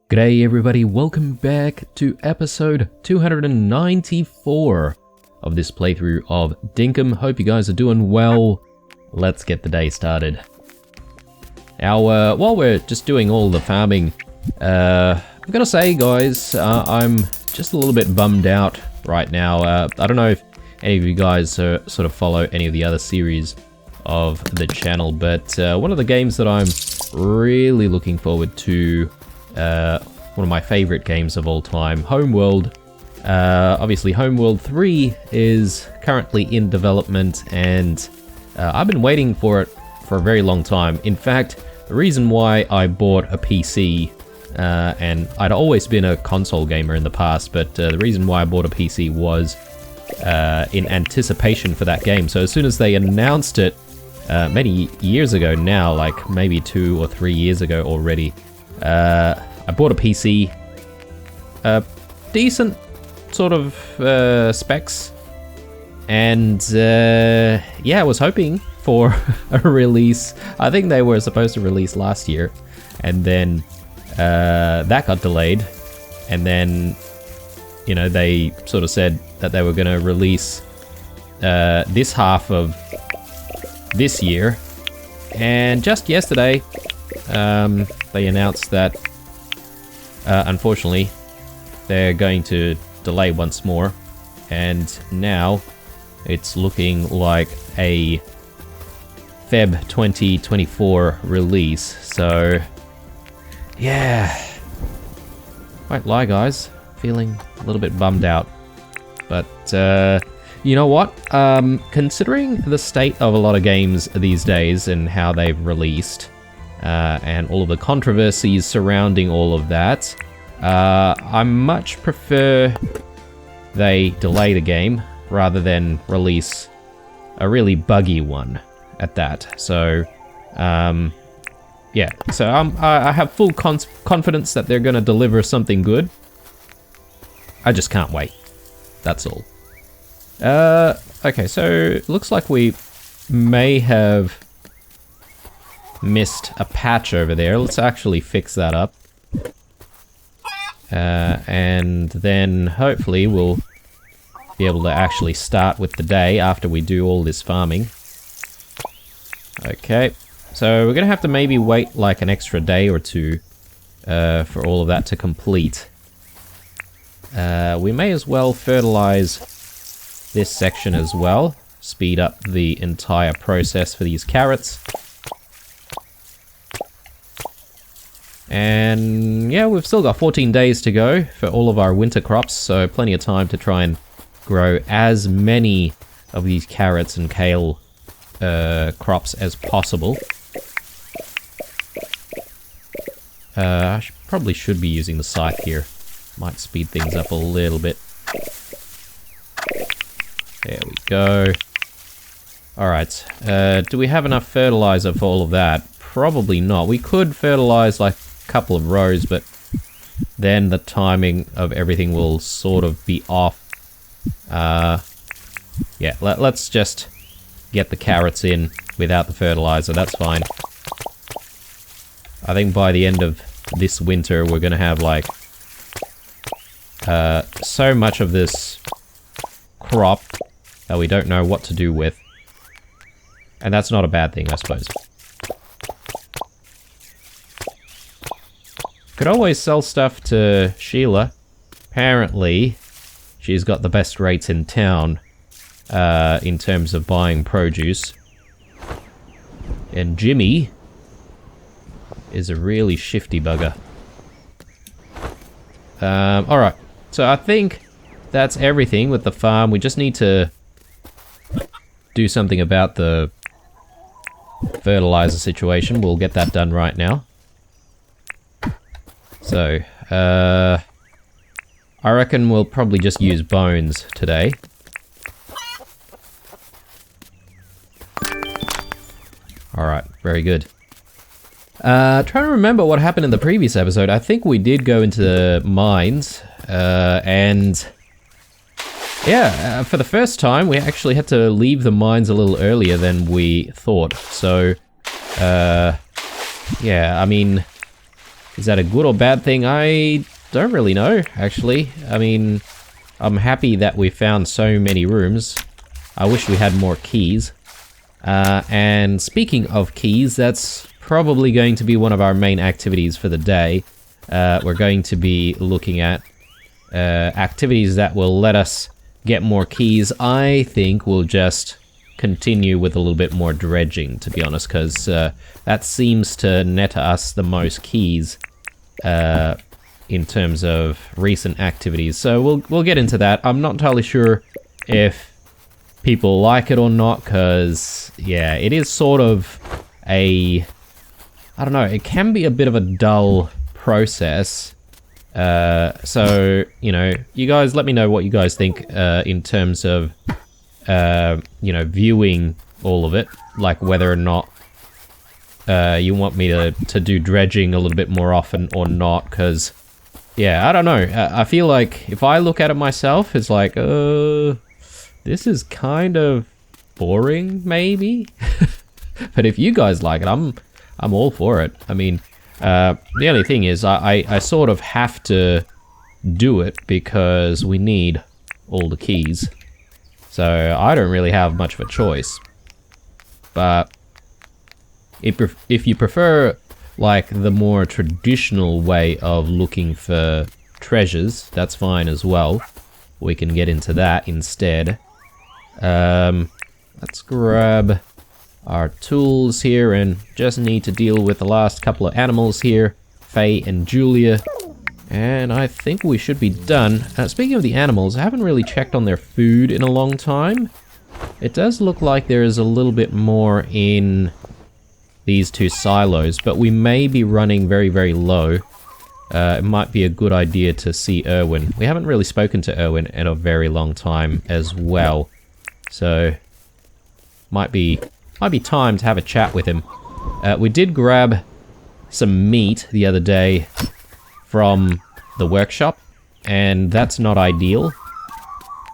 G'day everybody, welcome back to episode 294 of this playthrough of Dinkum. Hope you guys are doing well. Let's get the day started. Now, while we're just doing all the farming, I'm gonna say guys, I'm just a little bit bummed out right now. I don't know if any of you guys sort of follow any of the other series of the channel, but one of the games that I'm really looking forward to, one of my favorite games of all time, Homeworld. Obviously, Homeworld 3 is currently in development, and I've been waiting for it for a very long time. In fact, the reason why I bought a PC, and I'd always been a console gamer in the past, but the reason why I bought a PC was in anticipation for that game. So as soon as they announced it, many years ago now, like maybe 2 or 3 years ago already, I bought a PC, decent sort of specs, and yeah, I was hoping for a release. I think they were supposed to release last year, and then that got delayed, and then, you know, they sort of said that they were going to release this half of this year, and just yesterday they announced that unfortunately they're going to delay once more, and now it's looking like a Feb 2024 release. So yeah, won't lie guys, feeling a little bit bummed out, but you know what, considering the state of a lot of games these days and how they've released, and all of the controversies surrounding all of that, I much prefer they delay the game rather than release a really buggy one at that. So, yeah, so I have full confidence that they're going to deliver something good. I just can't wait. That's all. Okay, so it looks like we may have missed a patch over there. Let's actually fix that up. And then hopefully we'll be able to actually start with the day after we do all this farming. Okay, so we're gonna have to maybe wait like an extra day or two for all of that to complete. We may as well fertilize this section as well, speed up the entire process for these carrots. And yeah, we've still got 14 days to go for all of our winter crops, so plenty of time to try and grow as many of these carrots and kale crops as possible. I probably should be using the scythe here. Might speed things up a little bit. There we go. Alright, do we have enough fertilizer for all of that? Probably not. We could fertilize like couple of rows, but then the timing of everything will sort of be off. Yeah, let's just get the carrots in without the fertilizer. That's fine. I think by the end of this winter we're gonna have like so much of this crop that we don't know what to do with, and that's not a bad thing, I suppose. Could always sell stuff to Sheila. Apparently, she's got the best rates in town in terms of buying produce. And Jimmy is a really shifty bugger. Alright, so I think that's everything with the farm. We just need to do something about the fertilizer situation. We'll get that done right now. So, I reckon we'll probably just use bones today. Alright, very good. Trying to remember what happened in the previous episode. I think we did go into the mines, and yeah, for the first time we actually had to leave the mines a little earlier than we thought. So, yeah, I mean, Is that a good or bad thing? I don't really know, actually. I mean, I'm happy that we found so many rooms. I wish we had more keys. And speaking of keys, that's probably going to be one of our main activities for the day. We're going to be looking at activities that will let us get more keys. I think we'll just continue with a little bit more dredging, to be honest, because that seems to net us the most keys in terms of recent activities. So we'll get into that. I'm not entirely sure if people like it or not, because yeah, it is sort of I don't know, it can be a bit of a dull process. So, you know, you guys let me know what you guys think in terms of you know, viewing all of it, like whether or not you want me to do dredging a little bit more often or not, because yeah, I don't know. I feel like if I look at it myself, it's like, this is kind of boring, maybe. But if you guys like it, I'm all for it. I mean, the only thing is, I sort of have to do it because we need all the keys. So I don't really have much of a choice. But if you prefer like the more traditional way of looking for treasures, that's fine as well. We can get into that instead. Let's grab our tools here and just need to deal with the last couple of animals here, Faye and Julia. And I think we should be done. Speaking of the animals, I haven't really checked on their food in a long time. It does look like there is a little bit more in these two silos, but we may be running very, very low. It might be a good idea to see Erwin. We haven't really spoken to Erwin in a very long time as well. So, might be time to have a chat with him. We did grab some meat the other day from the workshop, and that's not ideal.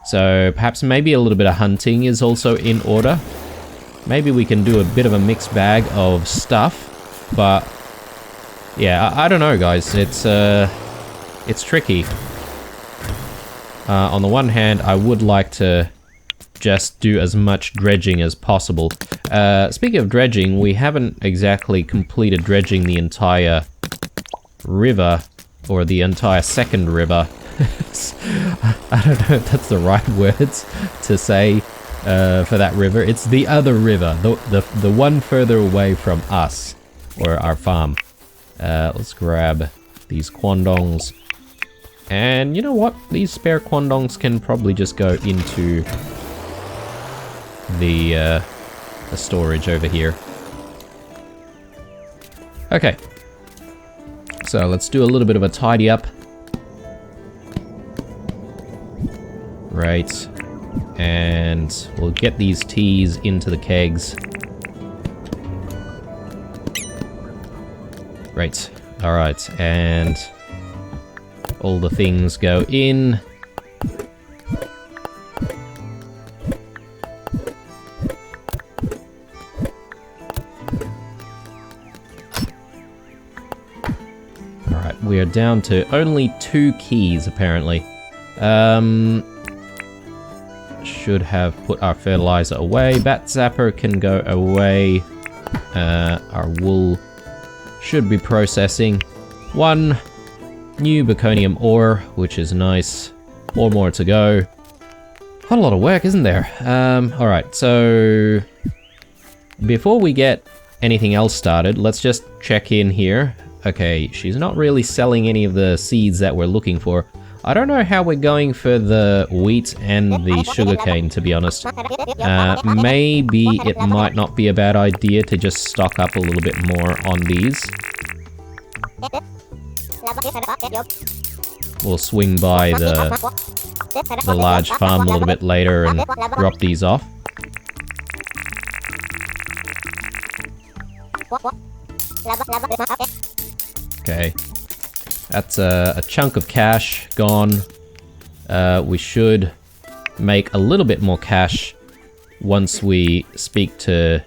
So perhaps maybe a little bit of hunting is also in order. Maybe we can do a bit of a mixed bag of stuff, but yeah, I don't know, guys. It's tricky. On the one hand, I would like to just do as much dredging as possible. Speaking of dredging, we haven't exactly completed dredging the entire river, or the entire second river. I don't know if that's the right words to say for that river. It's the other river, the one further away from us, or our farm. Let's grab these quandongs. And you know what? These spare quandongs can probably just go into the storage over here. Okay. So let's do a little bit of a tidy up. Right. And we'll get these teas into the kegs. Right. Alright, and all the things go in. Alright, we are down to only 2 keys, apparently. Should have put our fertilizer away. Bat Zapper can go away. Our wool should be processing. 1 new Baconium ore, which is nice. 4 more to go. Quite a lot of work, isn't there? Alright, so before we get anything else started, let's just check in here. Okay, she's not really selling any of the seeds that we're looking for. I don't know how we're going for the wheat and the sugarcane, to be honest. Maybe it might not be a bad idea to just stock up a little bit more on these. We'll swing by the large farm a little bit later and drop these off. Okay. That's a chunk of cash gone. We should make a little bit more cash once we speak to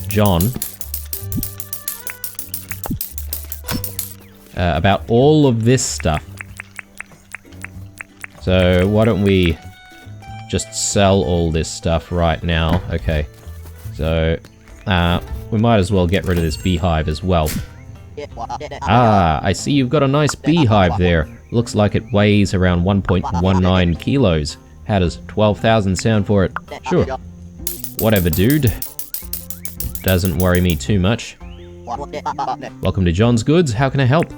John. about all of this stuff. So why don't we just sell all this stuff right now? Okay, so we might as well get rid of this beehive as well. Ah, I see you've got a nice beehive there. Looks like it weighs around 1.19 kilos. How does 12,000 sound for it? Sure. Whatever, dude. Doesn't worry me too much. Welcome to John's Goods. How can I help?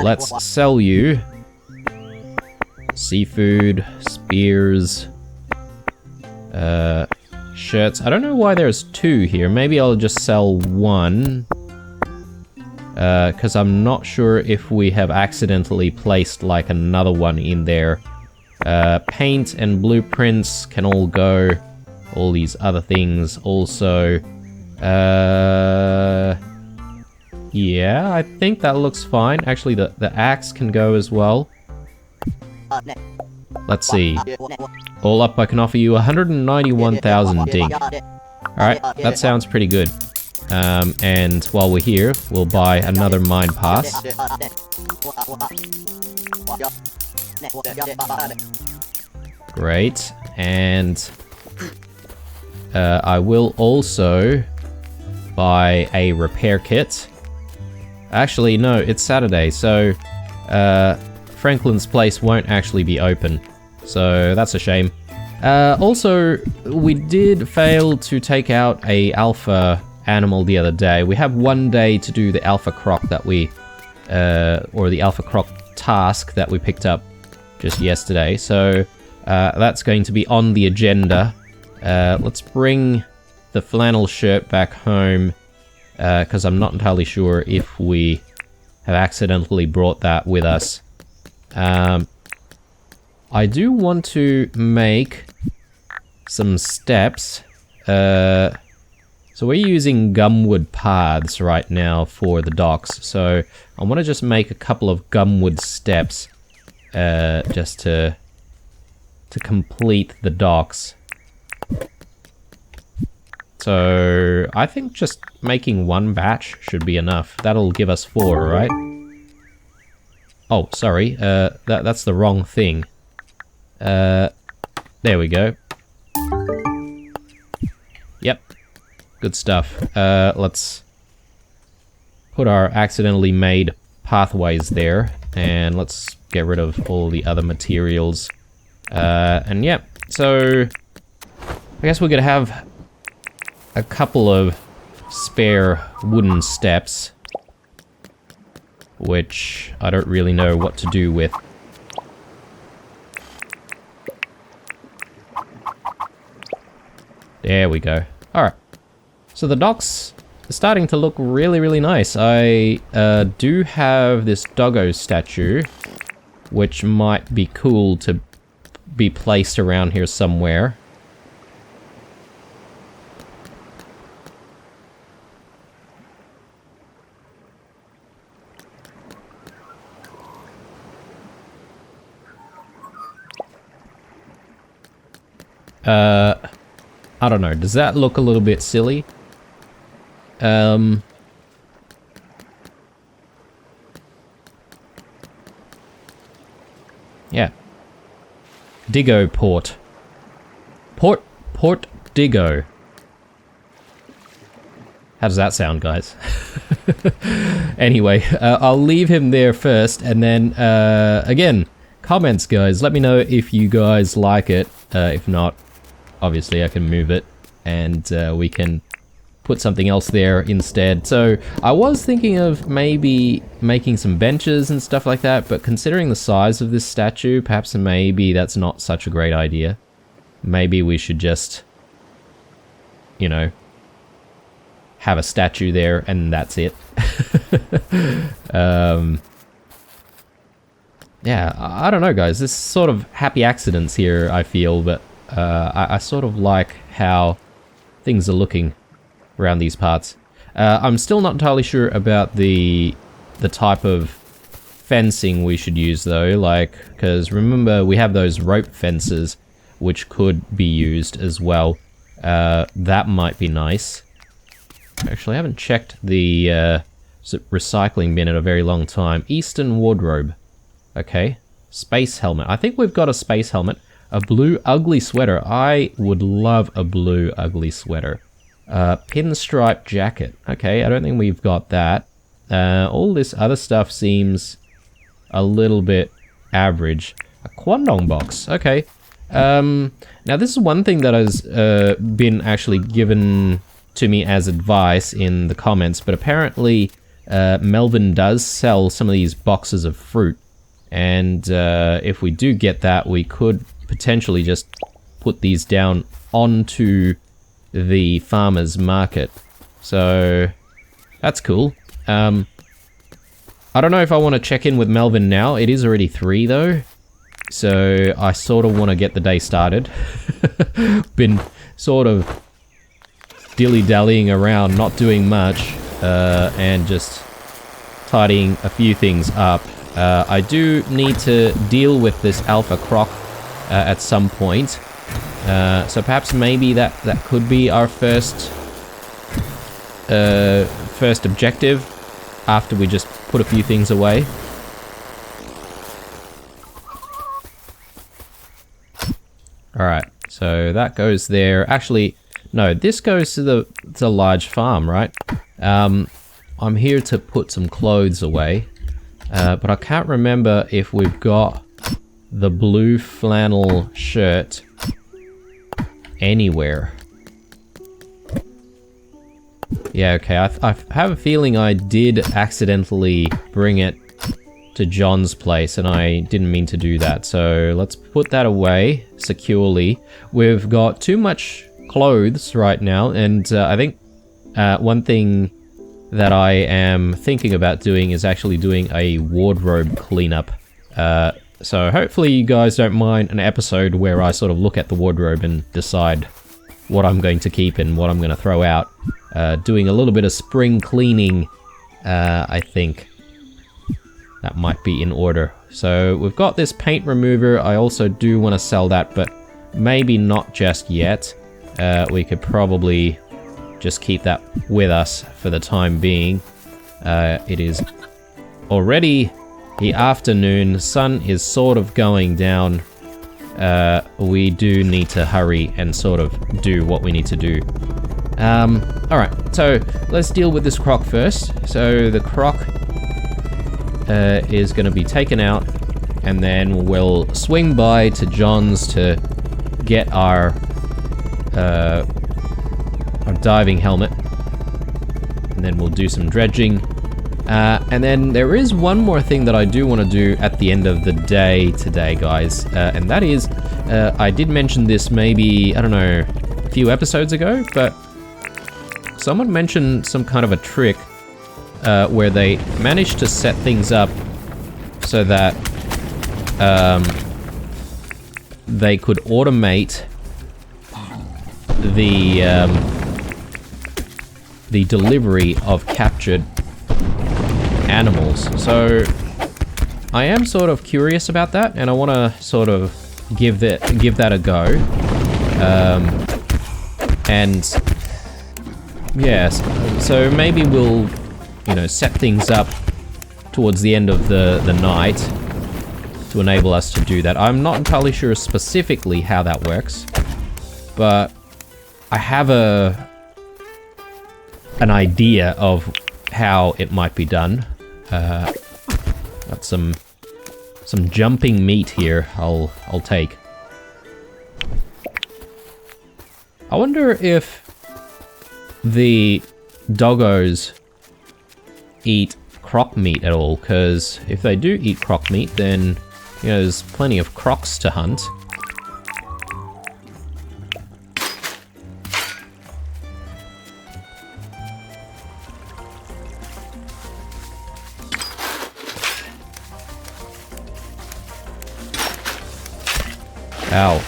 Let's sell you seafood, spears, shirts. I don't know why there's 2 here. Maybe I'll just sell 1. Because I'm not sure if we have accidentally placed like another one in there. Paint and blueprints can all go. All these other things also. Yeah, I think that looks fine. Actually, the axe can go as well. Let's see. All up, I can offer you 191,000 dink. Alright, that sounds pretty good. And while we're here, we'll buy another mine pass. Great. And I will also buy a repair kit. Actually, no, it's Saturday, so Franklin's place won't actually be open. So that's a shame. Also, we did fail to take out a alpha animal the other day. We have 1 day to do the alpha croc that we, or the alpha croc task that we picked up just yesterday. So that's going to be on the agenda. Let's bring the flannel shirt back home, because I'm not entirely sure if we have accidentally brought that with us. I do want to make some steps. So we're using gumwood paths right now for the docks. So I want to just make a couple of gumwood steps just to complete the docks. So I think just making 1 batch should be enough. That'll give us 4, right? Oh, sorry. That's the wrong thing. There we go. Yep. Good stuff. Let's put our accidentally made pathways there, and let's get rid of all the other materials. And yeah, so I guess we're gonna have a couple of spare wooden steps, which I don't really know what to do with. There we go. Alright. So the docks are starting to look really, really nice. I do have this doggo statue, which might be cool to be placed around here somewhere. I don't know. Does that look a little bit silly? Yeah. Diggo Port. Port Diggo. How does that sound, guys? Anyway, I'll leave him there first, and then, again, comments, guys. Let me know if you guys like it. If not, obviously I can move it, and we can put something else there instead. So I was thinking of maybe making some benches and stuff like that, but considering the size of this statue, perhaps maybe that's not such a great idea. Maybe we should just, you know, have a statue there and that's it. Yeah, I don't know, guys. There's sort of happy accidents here, I feel, but I sort of like how things are looking around these parts. I'm still not entirely sure about the type of fencing we should use, though, like, because remember we have those rope fences which could be used as well. That might be nice. Actually, I haven't checked the recycling bin in a very long time. Eastern wardrobe. Okay. Space helmet. I think we've got a space helmet. A blue ugly sweater. I would love a blue ugly sweater. Pinstripe jacket. Okay, I don't think we've got that. All this other stuff seems a little bit average. A Kwandong box. Okay. Now this is one thing that has been actually given to me as advice in the comments, but apparently Melvin does sell some of these boxes of fruit, and if we do get that, we could potentially just put these down onto the farmer's market. So that's cool. I don't know if I want to check in with Melvin now. It is already 3 though, so I sort of want to get the day started. Been sort of dilly-dallying around, not doing much, and just tidying a few things up. I do need to deal with this alpha croc at some point, so perhaps maybe that could be our first objective after we just put a few things away. Alright, so that goes there. Actually, no, this goes to the large farm, right? I'm here to put some clothes away, but I can't remember if we've got the blue flannel shirt anywhere. Yeah, okay, I have a feeling I did accidentally bring it to John's place, and I didn't mean to do that, so let's put that away securely. We've got too much clothes right now, and I think one thing that I am thinking about doing is actually doing a wardrobe cleanup. So hopefully you guys don't mind an episode where I sort of look at the wardrobe and decide what I'm going to keep and what I'm going to throw out. Doing a little bit of spring cleaning, I think. That might be in order. So we've got this paint remover. I also do want to sell that, but maybe not just yet. We could probably just keep that with us for the time being. It is already the afternoon. Sun is sort of going down. We do need to hurry and sort of do what we need to do. Alright, so let's deal with this croc first. So the croc is going to be taken out, and then we'll swing by to John's to get our diving helmet, and then we'll do some dredging, and then there is one more thing that I do want to do at the end of the day today, guys, and that is, I did mention this maybe, I don't know, a few episodes ago, but someone mentioned some kind of a trick where they managed to set things up so that they could automate the delivery of captured animals. So I am sort of curious about that, and I want to sort of give that a go. And yes, so maybe we'll, you know, set things up towards the end of the night to enable us to do that. I'm not entirely sure specifically how that works, but I have an idea of how it might be done. Got some jumping meat here. I'll take. I wonder if the doggos eat croc meat at all, because if they do eat croc meat, then, you know, there's plenty of crocs to hunt. Ow.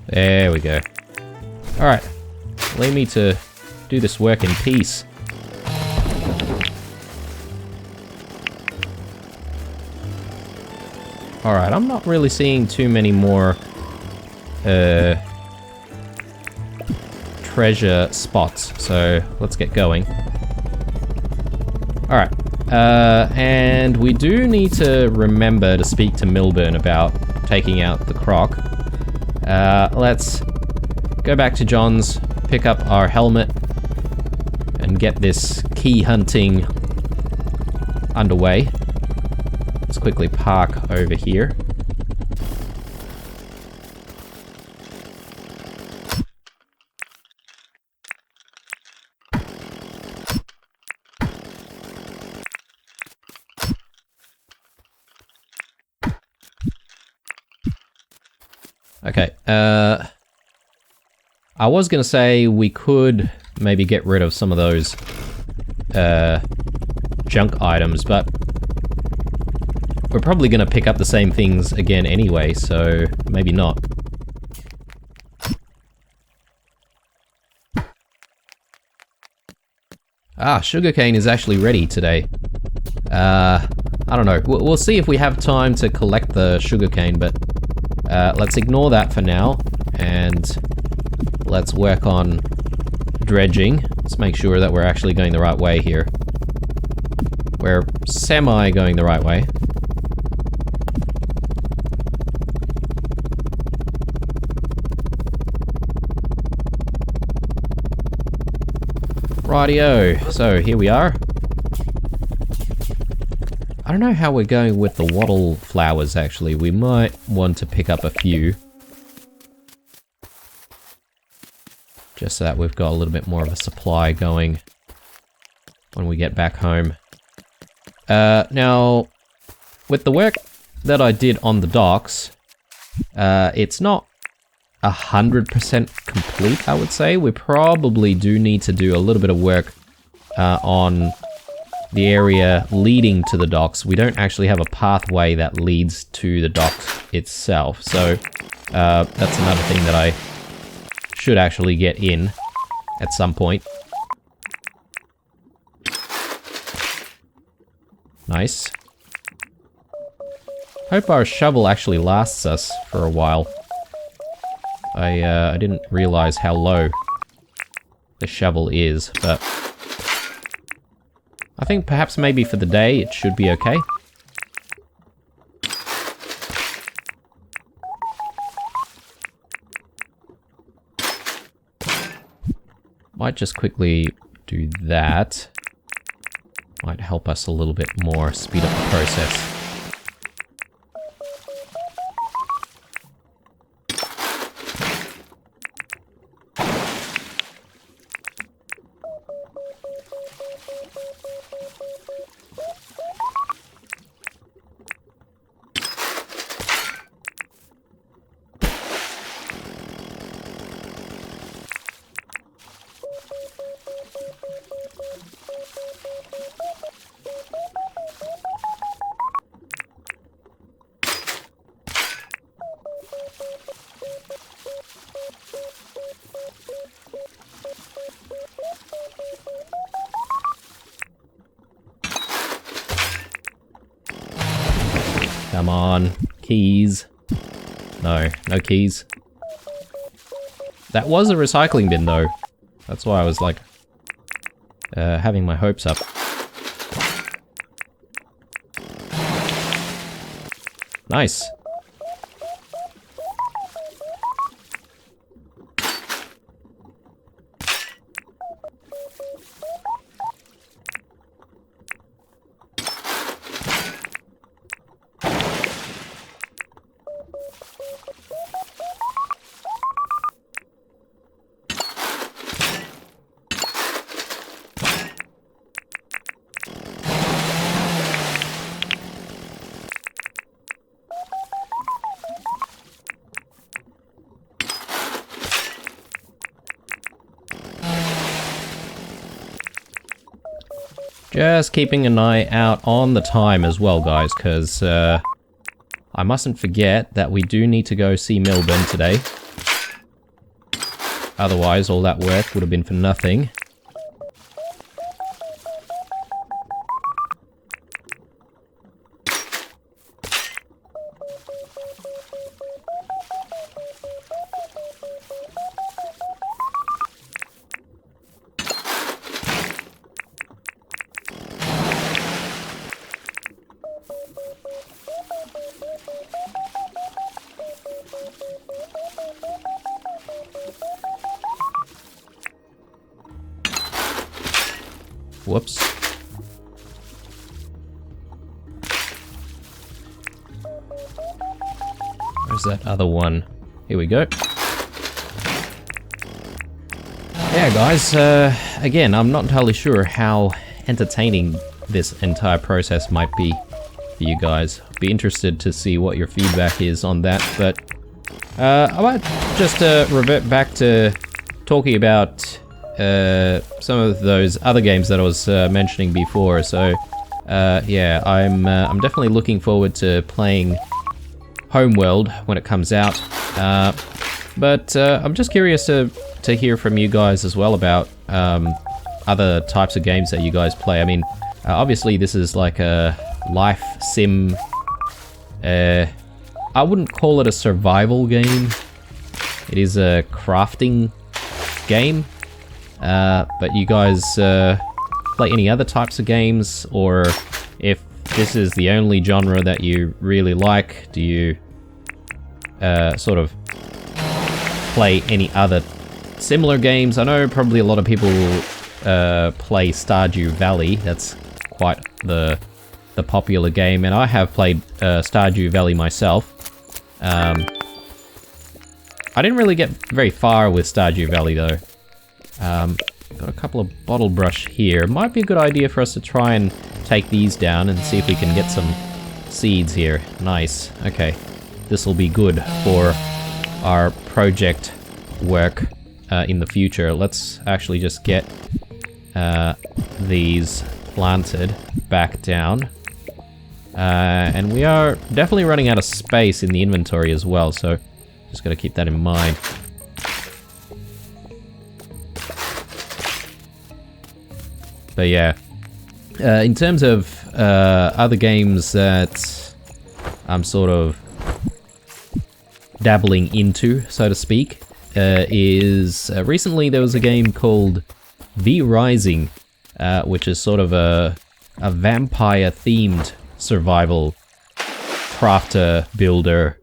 There we go. Alright. Leave me to do this work in peace. Alright, I'm not really seeing too many more treasure spots. So let's get going. Alright. And we do need to remember to speak to Milburn about taking out the croc. Let's go back to John's, pick up our helmet, and get this key hunting underway. Let's quickly park over here. Okay, I was gonna say we could maybe get rid of some of those junk items, but we're probably gonna pick up the same things again anyway, so maybe not. Ah, sugarcane is actually ready today. I don't know. We'll see if we have time to collect the sugarcane, but let's ignore that for now, and let's work on dredging. Let's make sure that we're actually going the right way here. We're semi going the right way. Rightio, so here we are. I don't know how we're going with the wattle flowers, actually. We might want to pick up a few. Just so that we've got a little bit more of a supply going when we get back home. Now, with the work that I did on the docks, it's not 100% complete, I would say. We probably do need to do a little bit of work on the area leading to the docks. We don't actually have a pathway that leads to the docks itself, so that's another thing that I should actually get in at some point. Nice. Hope our shovel actually lasts us for a while. I didn't realize how low the shovel is, but I think perhaps maybe for the day it should be okay. Might just quickly do that. Might help us a little bit more, speed up the process. Come on, keys. No, no keys. That was a recycling bin though. That's why I was like, having my hopes up. Nice. Just keeping an eye out on the time as well, guys, because I mustn't forget that we do need to go see Milburn today. Otherwise, all that work would have been for nothing. Whoops. Where's that other one? Here we go. Yeah, guys, again, I'm not entirely sure how entertaining this entire process might be for you guys. Be interested to see what your feedback is on that, but I might just revert back to talking about some of those other games that I was mentioning before. So yeah, I'm definitely looking forward to playing Homeworld when it comes out, but I'm just curious to hear from you guys as well about other types of games that you guys play. I mean, obviously this is like a life sim. I wouldn't call it a survival game. It is a crafting game. But you guys play any other types of games, or if this is the only genre that you really like, do you sort of play any other similar games? I know probably a lot of people play Stardew Valley. That's quite the popular game, and I have played Stardew Valley myself. I didn't really get very far with Stardew Valley though. Got a couple of bottle brush here. Might be a good idea for us to try and take these down and see if we can get some seeds here. Nice. Okay. This will be good for our project work in the future. Let's actually just get these planted back down. And we are definitely running out of space in the inventory as well, so just got to keep that in mind. But yeah, in terms of other games that I'm sort of dabbling into, so to speak, is recently there was a game called V Rising, which is sort of a vampire-themed survival crafter builder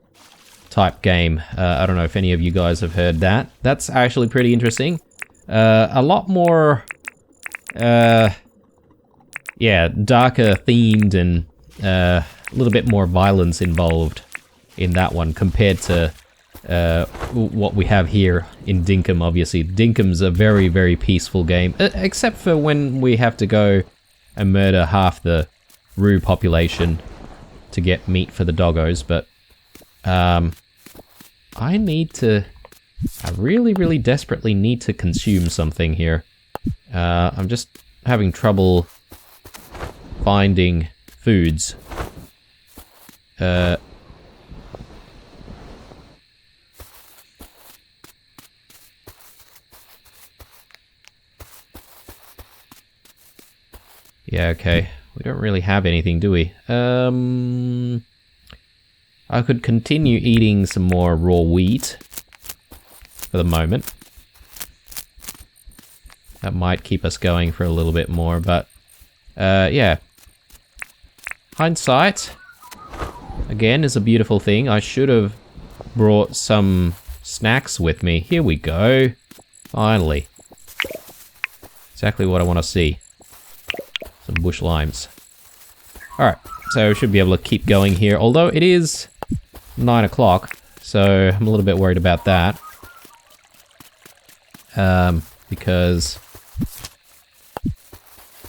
type game. I don't know if any of you guys have heard that. That's actually pretty interesting. A lot more, yeah, darker themed, and a little bit more violence involved in that one compared to what we have here in Dinkum. Obviously, Dinkum's a very, very peaceful game, except for when we have to go and murder half the Roo population to get meat for the doggos. But I really, really desperately need to consume something here. I'm just having trouble finding foods. Yeah, okay. We don't really have anything, do we? I could continue eating some more raw wheat for the moment. That might keep us going for a little bit more, but yeah. Hindsight, again, is a beautiful thing. I should have brought some snacks with me. Here we go. Finally. Exactly what I want to see. Some bush limes. Alright, so we should be able to keep going here. Although it is 9 o'clock, so I'm a little bit worried about that. Because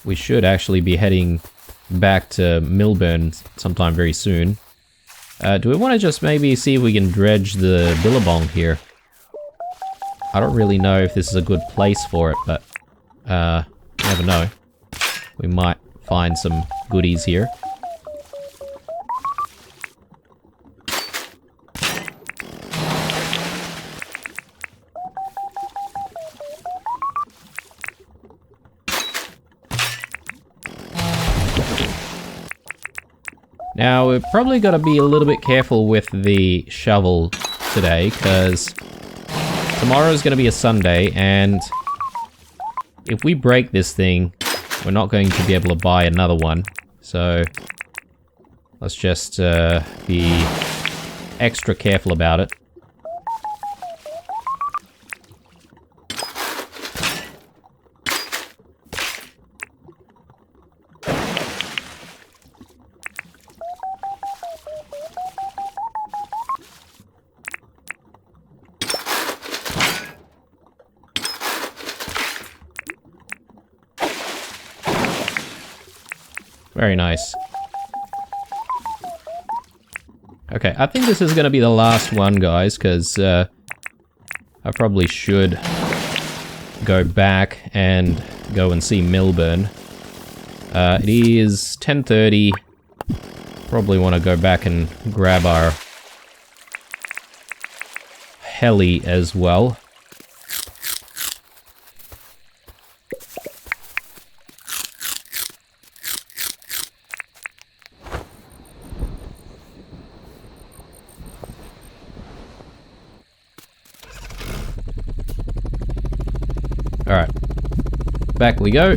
we should actually be heading back to Milburn sometime very soon. Do we want to just maybe see if we can dredge the billabong here? I don't really know if this is a good place for it, but you never know. We might find some goodies here. Now, we're probably got to be a little bit careful with the shovel today, because tomorrow is going to be a Sunday, and if we break this thing, we're not going to be able to buy another one. So let's just be extra careful about it. Very nice. Okay, I think this is going to be the last one, guys, because I probably should go back and go and see Milburn. It is 10:30. Probably want to go back and grab our heli as well. Alright, back we go.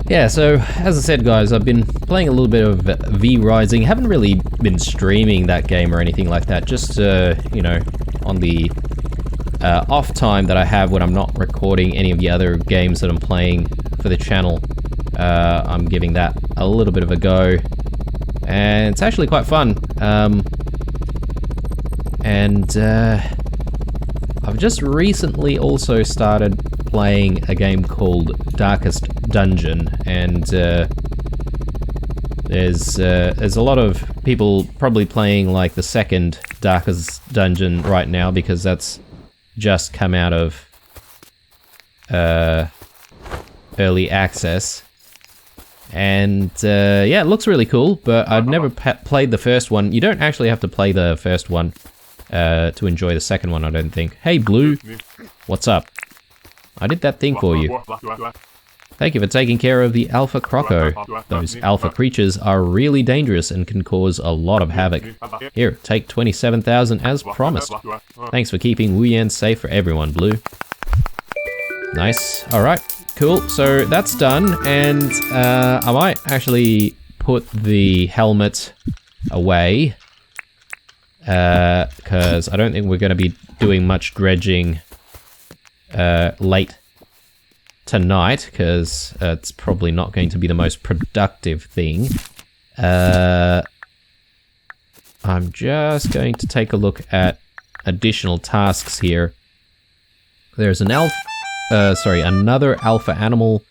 Yeah, so, as I said guys, I've been playing a little bit of V-Rising. Haven't really been streaming that game or anything like that, just, you know, on the off time that I have when I'm not recording any of the other games that I'm playing for the channel. I'm giving that a little bit of a go, and it's actually quite fun. I've just recently also started playing a game called Darkest Dungeon, and there's a lot of people probably playing like the second Darkest Dungeon right now because that's just come out of early access, and yeah, it looks really cool, but I've never played the first one. You don't actually have to play the first one to enjoy the second one, I don't think. Hey Blue, what's up? I did that thing for you. Thank you for taking care of the alpha croco. Those alpha creatures are really dangerous and can cause a lot of havoc. Here, take 27,000 as promised. Thanks for keeping Wuyan safe for everyone, Blue. Nice. Alright, cool. So that's done, and I might actually put the helmet away, because I don't think we're going to be doing much dredging late tonight, because it's probably not going to be the most productive thing. I'm just going to take a look at additional tasks here. There's an another alpha animal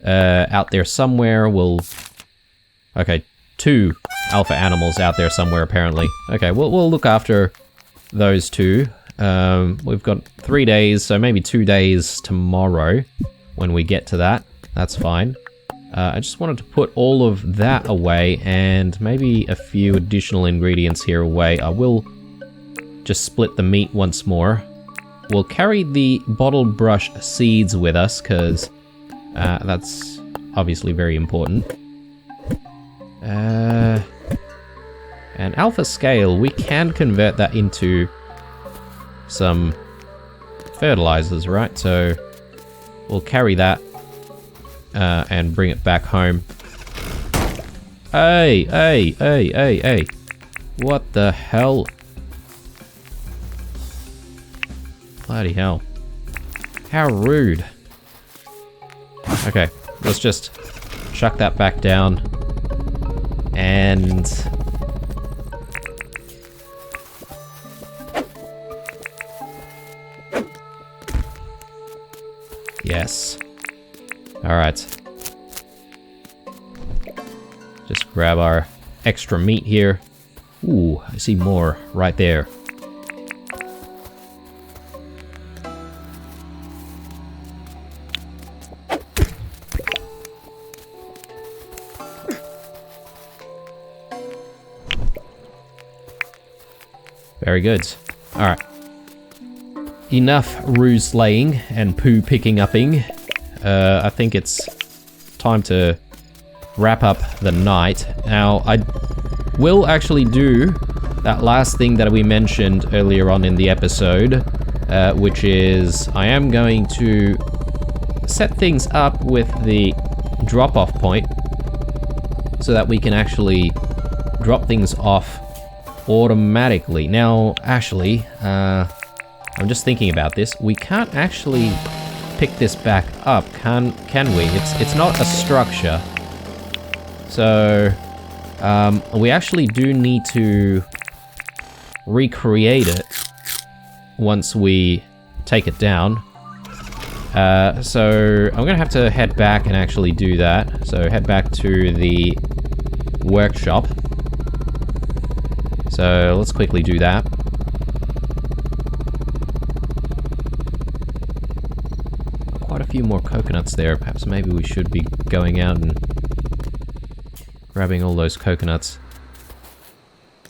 out there somewhere. Okay, 2 alpha animals out there somewhere apparently. Okay, we'll look after those 2. We've got 3 days, so maybe 2 days tomorrow when we get to that. That's fine. I just wanted to put all of that away and maybe a few additional ingredients here away. I will just split the meat once more. We'll carry the bottled brush seeds with us because that's obviously very important. And alpha scale, we can convert that into some fertilizers, right? So we'll carry that and bring it back home. Hey! What the hell? Bloody hell. How rude. Okay, let's just chuck that back down. And yes. Alright. Just grab our extra meat here. Ooh, I see more right there. Very good. Alright. Enough ruse laying and poo picking upping. I think it's time to wrap up the night. Now, I will actually do that last thing that we mentioned earlier on in the episode, which is I am going to set things up with the drop-off point so that we can actually drop things off automatically. Now, actually, I'm just thinking about this. We can't actually pick this back up, can we? It's not a structure. So, we actually do need to recreate it once we take it down. So I'm gonna have to head back and actually do that. So head back to the workshop. So let's quickly do that. Quite a few more coconuts there. Perhaps maybe we should be going out and grabbing all those coconuts.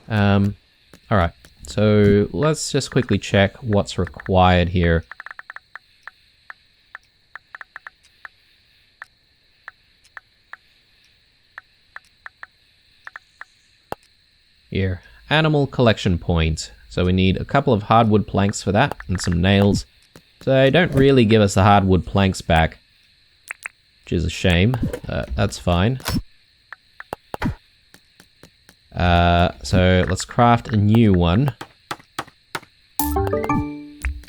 Alright, so let's just quickly check what's required here. Here, animal collection point. So we need a couple of hardwood planks for that and some nails. So they don't really give us the hardwood planks back, which is a shame. That's fine. So let's craft a new one.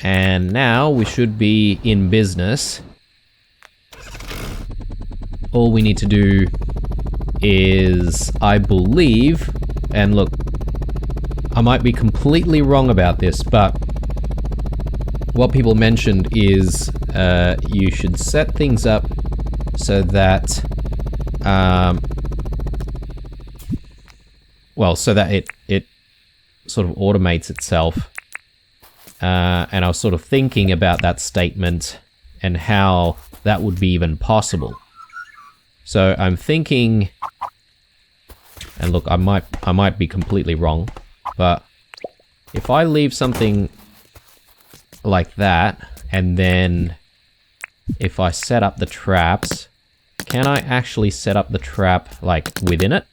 And now we should be in business. All we need to do is, I believe, and look, I might be completely wrong about this, but what people mentioned is you should set things up so that, so that it sort of automates itself. And I was sort of thinking about that statement and how that would be even possible. So I'm thinking, and look, I might be completely wrong, but if I leave something like that, and then if I set up the traps, can I actually set up the trap, like, within it?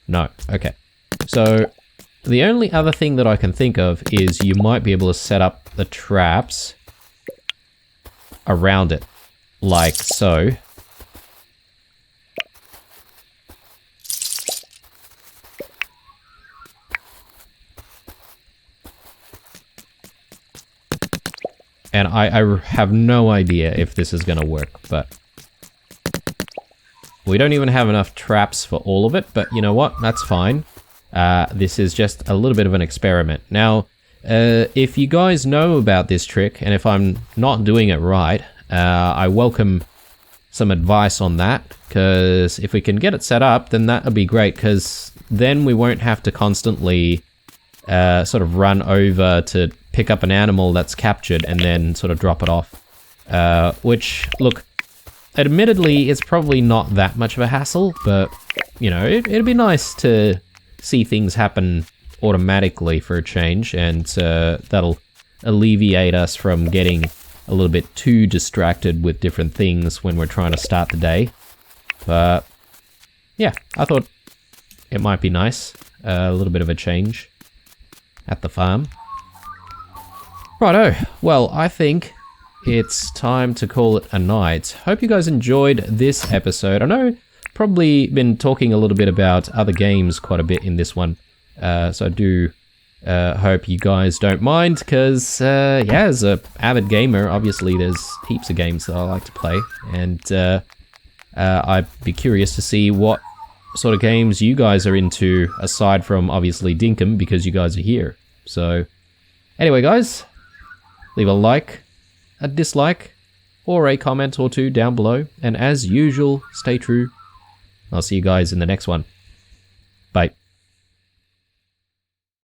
No. Okay. So the only other thing that I can think of is you might be able to set up the traps around it, like so. And I have no idea if this is going to work, but we don't even have enough traps for all of it, but you know what? That's fine. This is just a little bit of an experiment. Now, if you guys know about this trick, and if I'm not doing it right, I welcome some advice on that, because if we can get it set up, then that would be great, because then we won't have to constantly sort of run over to pick up an animal that's captured and then sort of drop it off. Which, look, admittedly, it's probably not that much of a hassle, but, you know, it'd be nice to see things happen automatically for a change, and that'll alleviate us from getting a little bit too distracted with different things when we're trying to start the day. But, yeah, I thought it might be nice. A little bit of a change at the farm. Righto, well, I think it's time to call it a night. Hope you guys enjoyed this episode. I know probably been talking a little bit about other games quite a bit in this one, so I do hope you guys don't mind, because yeah, as a avid gamer, obviously there's heaps of games that I like to play, and I'd be curious to see what sort of games you guys are into, aside from obviously Dinkum, because you guys are here. So anyway, guys, leave a like, a dislike, or a comment or two down below, and as usual, stay true. I'll see you guys in the next one.